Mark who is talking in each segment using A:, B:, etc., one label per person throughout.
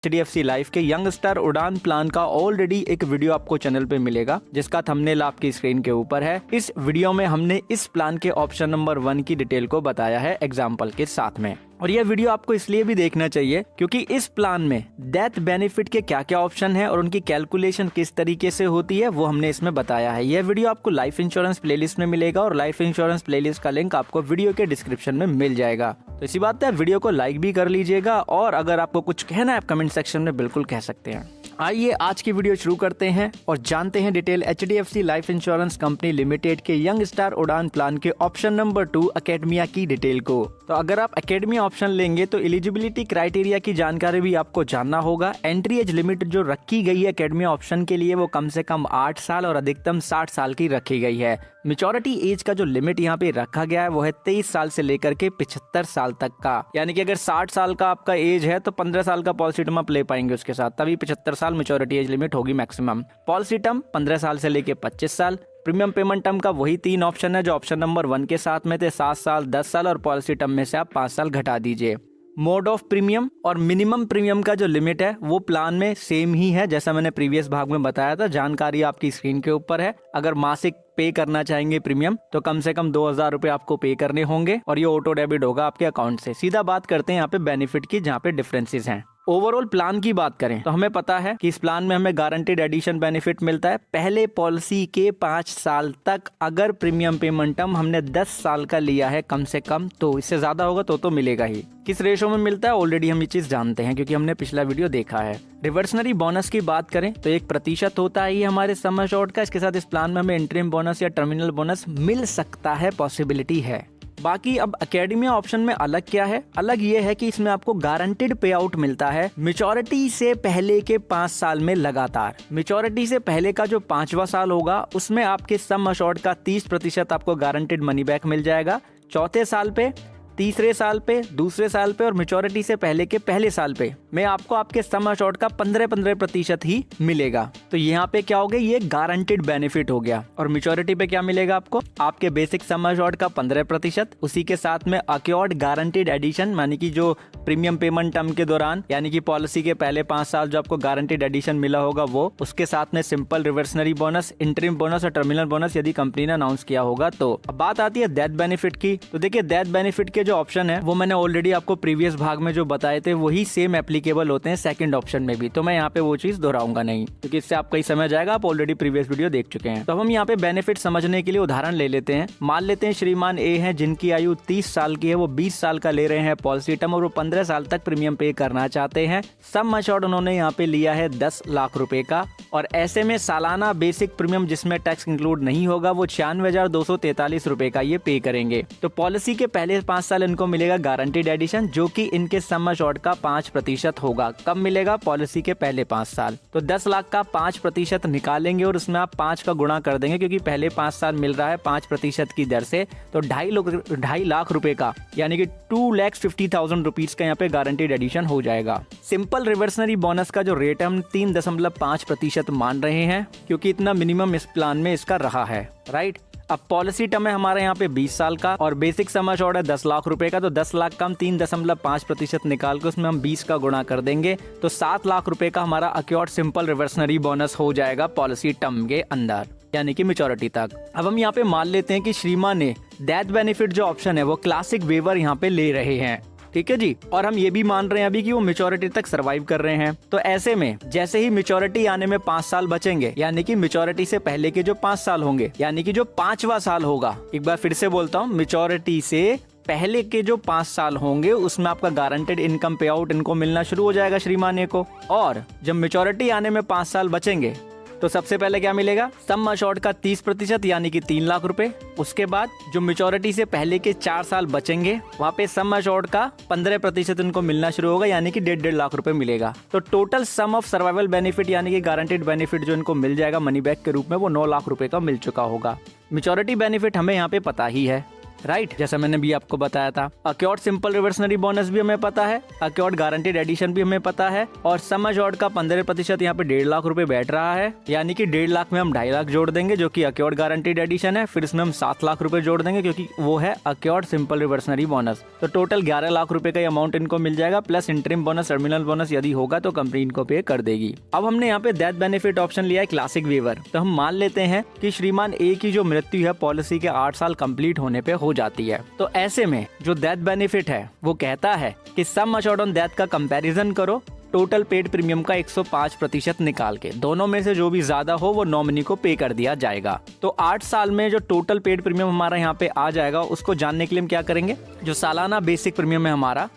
A: HDFC life के young star उड़ान plan का ऑलरेडी एक वीडियो आपको चैनल पे मिलेगा जिसका थंबनेल आपकी स्क्रीन के ऊपर है। इस वीडियो में हमने इस प्लान के ऑप्शन नंबर 1 की डिटेल को बताया है एग्जाम्पल के साथ में। और यह वीडियो आपको इसलिए भी देखना चाहिए क्योंकि इस प्लान में डेथ बेनिफिट के क्या क्या ऑप्शन है और उनकी कैलकुलेशन किस तरीके से होती है वो हमने इसमें बताया है। यह वीडियो आपको लाइफ इंश्योरेंस प्लेलिस्ट में मिलेगा और लाइफ इंश्योरेंस प्लेलिस्ट का लिंक आपको वीडियो के डिस्क्रिप्शन में मिल जाएगा। तो इसी बात है, वीडियो को लाइक भी कर लीजिएगा और अगर आपको कुछ कहना है आप कमेंट सेक्शन में बिल्कुल कह सकते हैं। आइए आज की वीडियो शुरू करते हैं और जानते हैं detail HDFC life insurance company limited के यंग स्टार उड़ान प्लान के ऑप्शन नंबर 2 एकेडमिया की डिटेल को। तो अगर आप एकेडमिया ऑप्शन लेंगे तो एलिजिबिलिटी क्राइटेरिया की जानकारी भी आपको जानना होगा। एंट्री एज लिमिट जो रखी गई है एकेडमिया ऑप्शन के लिए वो कम से कम 8 साल और अधिकतम 60 साल की रखी गई है। मैच्योरिटी एज का जो लिमिट यहाँ पे रखा गया है वो है 23 साल से लेकर के 75 साल तक का। यानी कि अगर 60 साल का आपका एज है तो 15 साल का पॉलिसी टर्म आप ले पाएंगे उसके साथ, तभी 75 साल मैच्योरिटी एज लिमिट होगी मैक्सिमम। पॉलिसी टर्म 15 साल से लेके 25 साल। प्रीमियम पेमेंट टर्म का वही 3 ऑप्शन है जो ऑप्शन नंबर 1 के साथ में थे, 7 साल, 10 साल और पॉलिसी टर्म में से आप 5 साल घटा दीजिए। मोड ऑफ प्रीमियम और मिनिमम प्रीमियम का जो लिमिट है वो प्लान में सेम ही है जैसा मैंने प्रीवियस भाग में बताया था। जानकारी आपकी स्क्रीन के ऊपर है। अगर मासिक पे करना चाहेंगे प्रीमियम तो कम से कम 2000 रुपए आपको पे करने होंगे और ये ऑटो डेबिट होगा आपके अकाउंट से। सीधा बात करते हैं यहाँ पे बेनिफिट की, जहाँ पे डिफरेंसेस हैं। ओवरऑल प्लान की बात करें तो हमें पता है कि इस प्लान में हमें गारंटीड एडिशन बेनिफिट मिलता है पहले पॉलिसी के 5 साल तक। अगर प्रीमियम पेमेंट टर्म हमने 10 साल का लिया है कम से कम, तो इससे ज्यादा होगा तो मिलेगा ही। किस रेशो में मिलता है ऑलरेडी हम ये चीज जानते हैं क्योंकि हमने पिछला वीडियो देखा है। रिवर्सनरी बोनस की बात करें तो 1% होता है हमारे सम एश्योर्ड का। इसके साथ इस प्लान में हमें इंटरिम बोनस या टर्मिनल बोनस मिल सकता है, पॉसिबिलिटी है। बाकी अब एकेडमिया ऑप्शन में अलग क्या है? अलग ये है कि इसमें आपको गारंटेड पे आउट मिलता है मैच्योरिटी से पहले के 5 साल में लगातार। मैच्योरिटी से पहले का जो 5वां साल होगा उसमें आपके सम एश्योर्ड का 30% आपको गारंटेड मनी बैक मिल जाएगा। चौथे साल पे, तीसरे साल पे, दूसरे साल पे और मैच्योरिटी से पहले के पहले साल पे में आपको आपके सम एश्योर्ड का 15% ही मिलेगा। तो यहाँ पे क्या हो गया, ये गारंटेड बेनिफिट हो गया। और मैच्योरिटी पे क्या मिलेगा आपको? आपके बेसिक सम एश्योर्ड का 15%, उसी के साथ में अक्योर्ड गारंटेड एडिशन यानी कि जो प्रीमियम पेमेंट टर्म के दौरान यानी कि पॉलिसी के पहले 5 साल जो आपको गारंटेड एडिशन मिला होगा वो, उसके साथ में simple reversionary bonus, interim bonus और टर्मिनल बोनस यदि कंपनी ने अनाउंस किया होगा तो। अब बात आती है डेथ बेनिफिट की। तो देखिए डेथ बेनिफिट के जो ऑप्शन है वो मैंने ऑलरेडी आपको प्रीवियस भाग में जो बताए थे वही सेम एप्लीकेबल होते हैं सेकंड ऑप्शन में भी, तो मैं यहाँ पे वो चीज दोहराऊंगा नहीं क्योंकि इससे आपका ही समझ जाएगा, आप ऑलरेडी प्रीवियस वीडियो देख चुके हैं। तो हम यहाँ पे बेनिफिट समझने के लिए उदाहरण ले लेते हैं। मान लेते हैं श्रीमान ए हैं जिनकी आयु 30 साल की है, वो 20 साल का ले रहे हैं पॉलिसी टर्म और वो 15 साल तक प्रीमियम पे करना चाहते हैं। सम एश्योर्ड उन्होंने यहाँ पे लिया है 10 लाख रुपए का और ऐसे में सालाना बेसिक प्रीमियम जिसमें टैक्स इंक्लूड नहीं होगा वो 96,243 रुपए का ये पे करेंगे। तो पॉलिसी के पहले 5 साल इनको मिलेगा गारंटीड एडिशन जो कि इनके सम एश्योर्ड का 5% होगा। कब मिलेगा? पॉलिसी के पहले 5 साल। तो 10 लाख का 5% निकालेंगे और उसमें आप 5 का गुणा कर देंगे क्योंकि पहले 5 साल मिल रहा है 5% की दर से, तो 2.5 लाख रुपए का यानी कि 2,50,000 रुपीज का यहाँ पे गारंटीड एडिशन हो जाएगा। सिंपल रिवर्सनरी बोनस का जो रेट है हम 3.5% मान रहे हैं क्योंकि इतना मिनिमम इस प्लान में इसका रहा है, राइट। अब पॉलिसी टर्म है हमारे यहाँ पे 20 साल का और बेसिक सम एश्योर्ड है 10 लाख रुपए का। तो 10 लाख का हम 3.5% निकाल के उसमें हम 20 का गुणा कर देंगे तो 7 लाख रुपए का हमारा अक्योर्ड सिंपल रिवर्सनरी बोनस हो जाएगा पॉलिसी टर्म के अंदर यानी कि मैच्योरिटी तक। अब हम यहाँ पे मान लेते हैं कि श्रीमान ने डेथ बेनिफिट जो ऑप्शन है वो क्लासिक वेवर यहाँ पे ले रहे हैं, ठीक है जी। और हम ये भी मान रहे हैं अभी कि वो मैच्योरिटी तक सरवाइव कर रहे हैं। तो ऐसे में जैसे ही मैच्योरिटी आने में 5 साल बचेंगे यानी कि मैच्योरिटी से पहले के जो 5 साल होंगे यानी कि जो 5वां साल होगा, एक बार फिर से बोलता हूँ, मैच्योरिटी से पहले के जो 5 साल होंगे उसमें आपका गारंटेड इनकम पे आउट इनको मिलना शुरू हो जाएगा श्रीमान को। और जब मैच्योरिटी आने में 5 साल बचेंगे तो सबसे पहले क्या मिलेगा? सम एश्योर्ड का 30% यानी कि 3 लाख रुपए। उसके बाद जो मैच्योरिटी से पहले के 4 साल बचेंगे वहाँ पे सम एश्योर्ड का 15% इनको मिलना शुरू होगा यानी कि 1.5 लाख रुपए मिलेगा। तो total sum of survival benefit यानी कि गारंटेड बेनिफिट जो इनको मिल जाएगा मनी बैक के रूप में वो 9 लाख रुपए का मिल चुका होगा। मैच्योरिटी बेनिफिट हमें यहाँ पे पता ही है राइट, जैसा मैंने भी आपको बताया था। अक्योर्ड सिंपल रिवर्सनरी बोनस भी हमें पता है, अक्योर्ड गारंटीड एडिशन भी हमें पता है, और सम अश्योर्ड का 15% यहाँ पे 1.5 लाख रुपए बैठ रहा है, यानी कि 1.5 लाख में हम 2.5 लाख जोड़ देंगे जो कि अक्योर्ड गारंटीड एडिशन है, फिर इसमें हम 7 लाख रुपए जोड़ देंगे क्योंकि वो है अक्योर्ड सिंपल रिवर्सनरी बोनस। तो टोटल 11 लाख रुपए का अमाउंट इनको मिल जाएगा, plus interim bonus, terminal bonus यदि होगा तो कंपनी इनको पे कर देगी। अब हमने यहाँ पे डेथ बेनिफिट ऑप्शन लिया है क्लासिक वेवर। तो हम मान लेते हैं कि श्रीमान ए की जो मृत्यु है पॉलिसी के 8 साल कंप्लीट होने पे हो जाती है। तो ऐसे में जो डेथ बेनिफिट है वो कहता है कि सम अश्योर्ड ऑन डेथ का कंपैरिजन करो टोटल पेड प्रीमियम का 105% निकाल के, दोनों में से जो भी ज्यादा हो वो नॉमिनी को पे कर दिया जाएगा। तो 8 साल में जो टोटल पेड प्रीमियम हमारा यहाँ पे आ जाएगा उसको जानने के लिए हम क्या करेंगे, जो सालाना बेसिक प्रीमियम है हमारा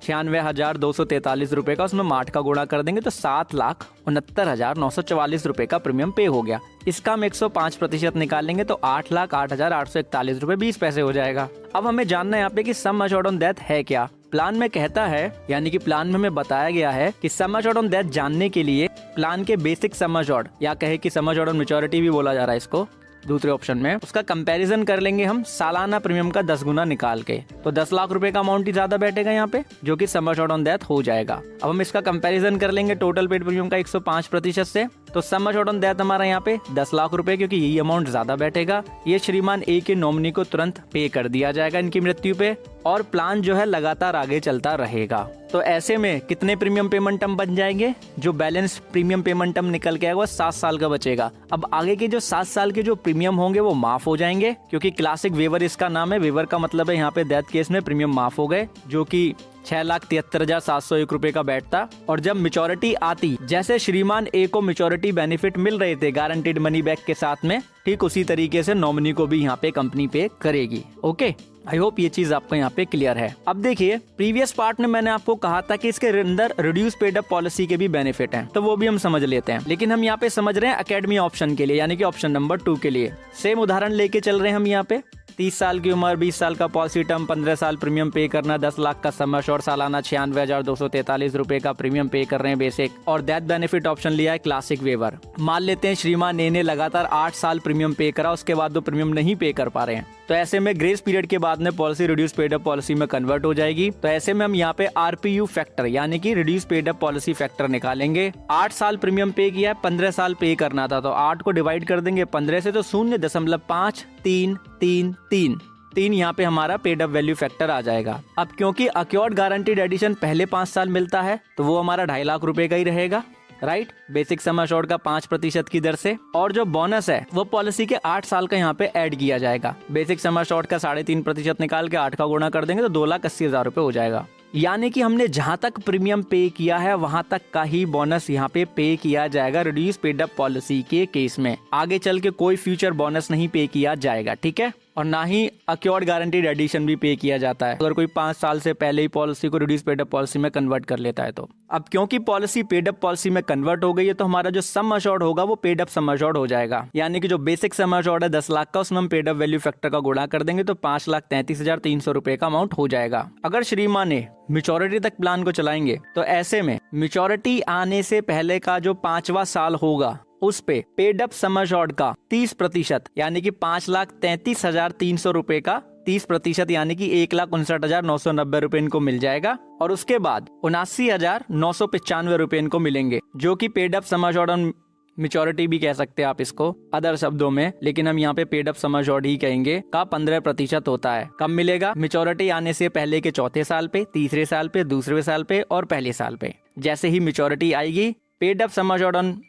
A: 96,243 रुपए का, उसमें 8 का गुणा कर देंगे तो 7,69,944 रुपए का प्रीमियम पे हो गया। इसका हम 105% निकालेंगे तो 8,08,841 रुपए 20 पैसे हो जाएगा। अब हमें जानना है यहाँ पे कि सम अश्योर्ड ऑन डेथ है क्या। प्लान में कहता है, यानी कि प्लान में हमें बताया गया है कि सम अश्योर्ड ऑन डेथ जानने के लिए प्लान के बेसिक सम अश्योर्ड, या कहे कि सम अश्योर्ड ऑन मैच्योरिटी भी बोला जा रहा है इसको दूसरे ऑप्शन में, उसका कंपैरिजन कर लेंगे हम सालाना प्रीमियम का 10 गुना निकाल के। तो 10 लाख रुपए का अमाउंट ही ज्यादा बैठेगा यहाँ पे, जो कि सम अश्योर्ड ऑन डेथ हो जाएगा। अब हम इसका कंपैरिजन कर लेंगे टोटल पेड प्रीमियम का 105% से। तो सम अश्योर्ड ऑन डेथ हमारा यहाँ पे 10 लाख रुपए, क्योंकि यही अमाउंट ज्यादा बैठेगा। ये श्रीमान ए के नॉमिनी को तुरंत पे कर दिया जाएगा इनकी मृत्यु पे, और प्लान जो है लगातार आगे चलता रहेगा। तो ऐसे में कितने प्रीमियम पेमेंट टर्म बन जाएंगे, जो बैलेंस प्रीमियम पेमेंट टर्म निकल के आएगा 7 साल का बचेगा। अब आगे के जो 7 साल के जो प्रीमियम होंगे वो माफ हो जाएंगे, क्योंकि क्लासिक वेवर इसका नाम है। वेवर का मतलब है यहाँ पे डेथ केस में प्रीमियम माफ हो गए, जो कि 6,73,701 रुपए का बैठता। और जब मैच्योरिटी आती, जैसे श्रीमान ए को मैच्योरिटी बेनिफिट मिल रहे थे गारंटीड मनी बैक के साथ में, ठीक उसी तरीके से नॉमिनी को भी यहाँ पे कंपनी पे करेगी। ओके, आई होप ये चीज आपको यहाँ पे क्लियर है। अब देखिए, प्रीवियस पार्ट में मैंने आपको कहा था कि इसके अंदर रिड्यूस पेड अप पॉलिसी के भी बेनिफिट हैं, तो वो भी हम समझ लेते हैं। लेकिन हम यहाँ पे समझ रहे हैं एकेडमी ऑप्शन के लिए, यानी कि ऑप्शन नंबर 2 के लिए। सेम उदाहरण लेके चल रहे हैं हम यहाँ पे। 30 साल की उम्र, 20 साल का पॉलिसी टर्म, 15 साल प्रीमियम पे करना, 10 लाख का सम अश्योर्ड, सालाना 96,243 रुपए का प्रीमियम पे कर रहे हैं बेसिक, और डेथ बेनिफिट ऑप्शन लिया है क्लासिक वेवर। मान लेते हैं श्रीमान ए ने लगातार 8 साल प्रीमियम पे करा, उसके बाद वो प्रीमियम नहीं पे कर पा रहे हैं, तो ऐसे में ग्रेस पीरियड के बाद में policy reduce paid up policy में कन्वर्ट हो जाएगी। तो ऐसे में हम यहाँ पे आरपीयू फैक्टर, यानी कि reduce paid up policy factor निकालेंगे। 8 साल प्रीमियम पे किया है, 15 साल पे करना था, तो 8 को डिवाइड कर देंगे 15 से, तो 0.5333 यहाँ पे हमारा पेड अप वैल्यू फैक्टर आ जाएगा। अब क्योंकि अक्योर्ड गारंटीड एडिशन पहले 5 साल मिलता है, तो वो हमारा 2.5 लाख रुपए का ही रहेगा, राइट, बेसिक सम अश्योर्ड का 5% की दर से। और जो बोनस है वो पॉलिसी के 8 साल का यहाँ पे ऐड किया जाएगा। बेसिक सम अश्योर्ड का 3.5% निकाल के 8 का गुणा कर देंगे तो 2,80,000 रुपए हो जाएगा। यानी कि हमने जहां तक प्रीमियम पे किया है वहां तक का ही बोनस यहाँ पे किया जाएगा रिड्यूस पेड अप पॉलिसी के केस में। आगे चल के कोई फ्यूचर बोनस नहीं पे किया जाएगा, ठीक है। और ना ही अक्योर्ड गारंटीड एडिशन भी पे किया जाता है अगर कोई 5 साल से पहले ही पॉलिसी को रिड्यूस पेड अप पॉलिसी में कन्वर्ट कर लेता है तो। अब क्योंकि पॉलिसी पेड अप पॉलिसी में कन्वर्ट हो गई है, तो हमारा जो सम अश्योर्ड होगा वो पेड अप सम अश्योर्ड हो जाएगा। यानी कि जो बेसिक सम अश्योर्ड है 10 लाख का, उसमें हम पेड अप वैल्यू फैक्टर का गुणा कर देंगे तो 5,33,300 रुपए का अमाउंट हो जाएगा। अगर श्रीमान ने मैच्योरिटी तक प्लान को चलाएंगे, तो ऐसे में मैच्योरिटी आने से पहले का जो 5वां साल होगा उस पे पेड अप सम अश्योर्ड का 30%, यानी कि 5,33,300 रुपए का 30%, यानी कि 1,59,990 रुपए इनको मिल जाएगा। और उसके बाद 79,995 रुपए इनको मिलेंगे, जो कि paid up sum assured on maturity भी कह सकते हैं आप इसको अदर शब्दों में, लेकिन हम यहाँ पे पेड अप सम अश्योर्ड ही कहेंगे, का 15% होता है। कब मिलेगा? मैच्योरिटी आने से पहले के 4थे साल पे, 3रे साल पे, 2रे साल पे और पहले साल पे। जैसे ही मैच्योरिटी आएगी, paid up sum assured on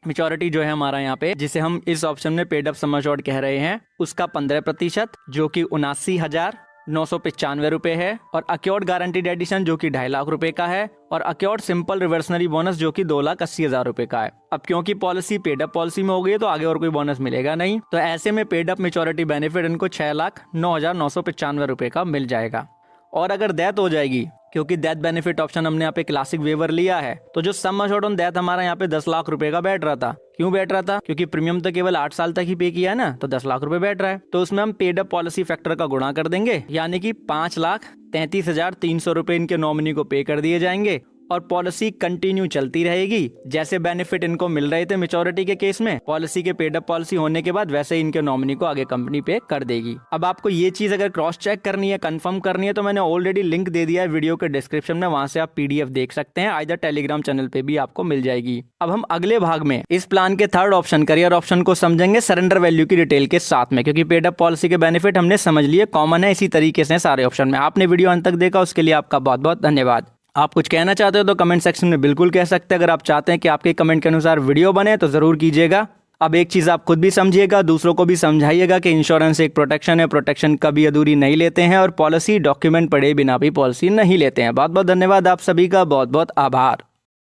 A: maturity जो है हमारा यहाँ पे, जिसे हम इस ऑप्शन में पेड अप सम अश्योर्ड कह रहे हैं, उसका 15%, जो कि 79,995 रुपए है। और अक्योर्ड गारंटीड एडिशन जो कि 2.5 लाख रुपए का है। और अक्योर्ड सिंपल रिवर्सनरी बोनस जो कि 2,80,000 रुपए का है। अब क्योंकि पॉलिसी पेड अप पॉलिसी में हो गई है, तो आगे और कोई बोनस मिलेगा नहीं, तो ऐसे में पेड अप मैच्योरिटी बेनिफिट इनको 6,09,995 रुपए का मिल जाएगा। और अगर डेथ हो जाएगी, क्योंकि डेथ बेनिफिट ऑप्शन हमने यहाँ पे क्लासिक वेवर लिया है, तो जो सम अश्योर्ड ऑन डेथ हमारा यहाँ पे 10 लाख रुपए का बैठ रहा था। क्यों बैठ रहा था? क्योंकि प्रीमियम तो केवल 8 साल तक ही पे किया है ना, तो 10 लाख रुपए बैठ रहा है। तो उसमें हम पेड अप पॉलिसी फैक्टर का गुणा कर देंगे, यानी कि 5,33,300 रुपए इनके नॉमिनी को पे कर दिए जाएंगे। और पॉलिसी कंटिन्यू चलती रहेगी। जैसे बेनिफिट इनको मिल रहे थे मैच्योरिटी के केस में, पॉलिसी के पेड अप पॉलिसी होने के बाद वैसे ही इनके नॉमिनी को आगे कंपनी पे कर देगी। अब आपको ये चीज अगर क्रॉस चेक करनी है, कंफर्म करनी है, तो मैंने ऑलरेडी लिंक दे दिया है वीडियो के डिस्क्रिप्शन में, वहां से आप पीडीएफ देख सकते हैं, आइदर टेलीग्राम चैनल पे भी आपको मिल जाएगी। अब हम अगले भाग में इस प्लान के थर्ड ऑप्शन करियर ऑप्शन को समझेंगे सरेंडर वैल्यू की डिटेल के साथ में, क्योंकि पेड अप पॉलिसी के बेनिफिट हमने समझ लिए, कॉमन है, इसी तरीके से सारे ऑप्शन में। आपने वीडियो अंत तक देखा, उसके लिए आपका बहुत बहुत धन्यवाद। आप कुछ कहना चाहते हो तो कमेंट सेक्शन में बिल्कुल कह सकते हैं। अगर आप चाहते हैं कि आपके कमेंट के अनुसार वीडियो बने तो जरूर कीजिएगा। अब एक चीज आप खुद भी समझिएगा, दूसरों को भी समझाइएगा कि इंश्योरेंस एक प्रोटेक्शन है, प्रोटेक्शन कभी अधूरी नहीं लेते हैं, और पॉलिसी डॉक्यूमेंट पढ़े बिना भी पॉलिसी नहीं लेते हैं। बहुत बहुत धन्यवाद, आप सभी का बहुत बहुत आभार।